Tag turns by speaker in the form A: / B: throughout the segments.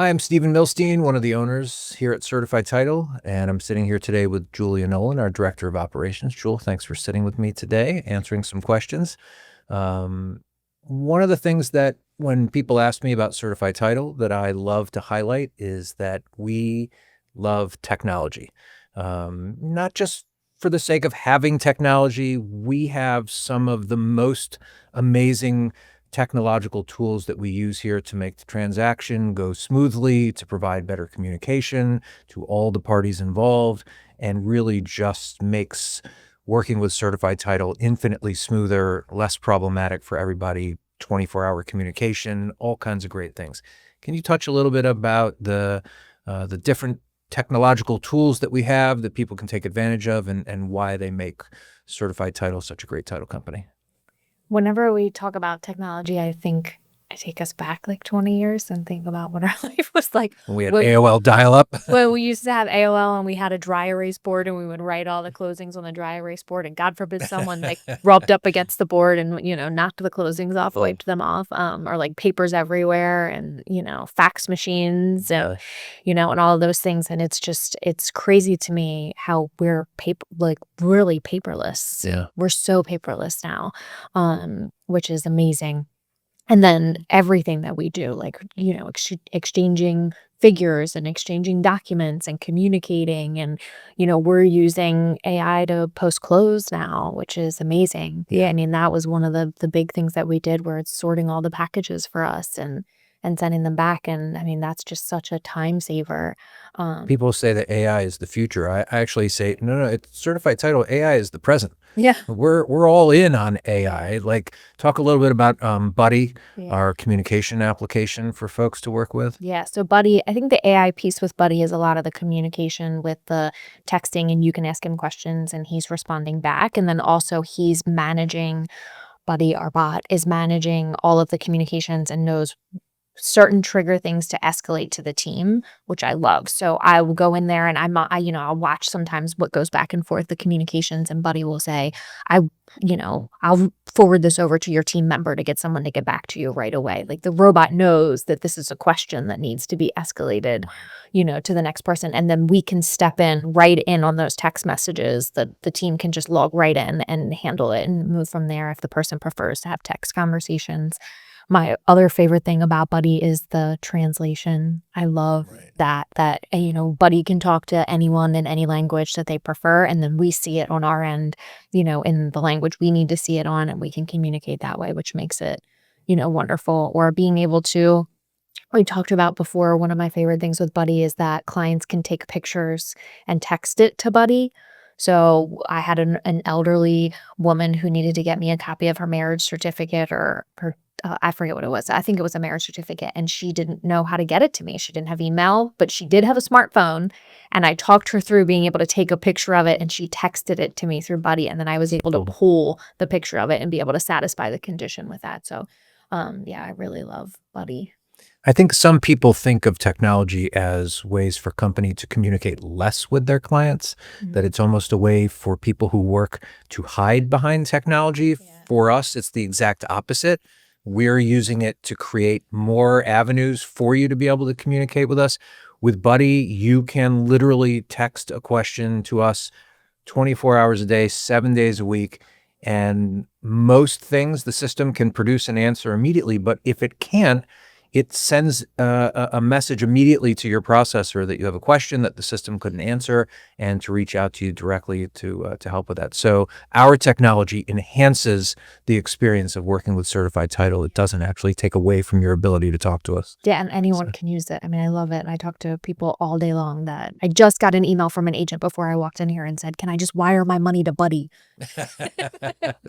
A: Hi, I'm Stephen Milstein, one of the owners here at Certified Title, and I'm sitting here today with Julia Nolan, our Director of Operations. Jewel, thanks for sitting with me today, answering some questions. One of the things that when people ask me about Certified Title that I love to highlight is that we love technology. Not just for the sake of having technology, we have some of the most amazing technological tools that we use here to make the transaction go smoothly, to provide better communication to all the parties involved, and really just makes working with Certified Title infinitely smoother, less problematic for everybody, 24-hour communication, all kinds of great things. Can you touch a little bit about the different technological tools that we have that people can take advantage of and why they make Certified Title such a great title company?
B: Whenever we talk about technology, I think I take us back like 20 years and think about what our life was like.
A: When we had AOL dial-up.
B: Well, we used to have AOL and we had a dry erase board and we would write all the closings on the dry erase board. And God forbid someone like rubbed up against the board and, knocked the closings off, wiped them off, or like papers everywhere and, fax machines, and all of those things. And it's crazy to me how we're really paperless.
A: Yeah.
B: We're so paperless now, which is amazing. And then everything that we do, like, exchanging figures and exchanging documents and communicating. And, we're using AI to post close now, which is amazing. Yeah. I mean, that was one of the big things that we did where it's sorting all the packages for us and sending them back. And I mean, that's just such a time saver.
A: People say that AI is the future. I actually say, no, it's Certified Title. AI is the present.
B: Yeah.
A: We're all in on AI. Like, talk a little bit about Buddy, our communication application for folks to work with.
B: Yeah. So Buddy, I think the AI piece with Buddy is a lot of the communication with the texting, and you can ask him questions and he's responding back. And then also he's managing, Buddy, our bot, is managing all of the communications and knows certain trigger things to escalate to the team, which I love. So I will go in there and I'll watch sometimes what goes back and forth, the communications, and Buddy will say, I'll forward this over to your team member to get someone to get back to you right away. Like, the robot knows that this is a question that needs to be escalated, to the next person. And then we can step in right in on those text messages that the team can just log right in and handle it and move from there if the person prefers to have text conversations. My other favorite thing about Buddy is the translation. I love that Buddy can talk to anyone in any language that they prefer, and then we see it on our end, in the language we need to see it on, and we can communicate that way, which makes it, wonderful. Or being able to, we talked about before, one of my favorite things with Buddy is that clients can take pictures and text it to Buddy. So I had an elderly woman who needed to get me a copy of her marriage certificate or her I forget what it was. I think it was a marriage certificate, and she didn't know how to get it to me. She didn't have email, but she did have a smartphone, and I talked her through being able to take a picture of it, and she texted it to me through Buddy, and then I was able to pull the picture of it and be able to satisfy the condition with that. So, I really love Buddy.
A: I think some people think of technology as ways for company to communicate less with their clients, that it's almost a way for people who work to hide behind technology. Yeah. For us, it's the exact opposite. We're using it to create more avenues for you to be able to communicate with us. With Buddy, you can literally text a question to us 24 hours a day, 7 days a week, and most things the system can produce an answer immediately. But if it can't, it sends a message immediately to your processor that you have a question that the system couldn't answer, and to reach out to you directly to help with that. So our technology enhances the experience of working with Certified Title. It doesn't actually take away from your ability to talk to us.
B: Yeah, and anyone can use it. I mean, I love it. I talk to people all day long. That I just got an email from an agent before I walked in here and said, "Can I just wire my money to Buddy?"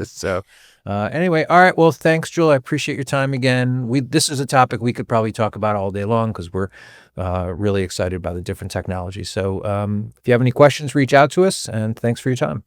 A: So anyway, all right. Well, thanks, Jewel. I appreciate your time again. This is a topic we could probably talk about all day long because we're really excited about the different technologies. So if you have any questions, reach out to us, and thanks for your time.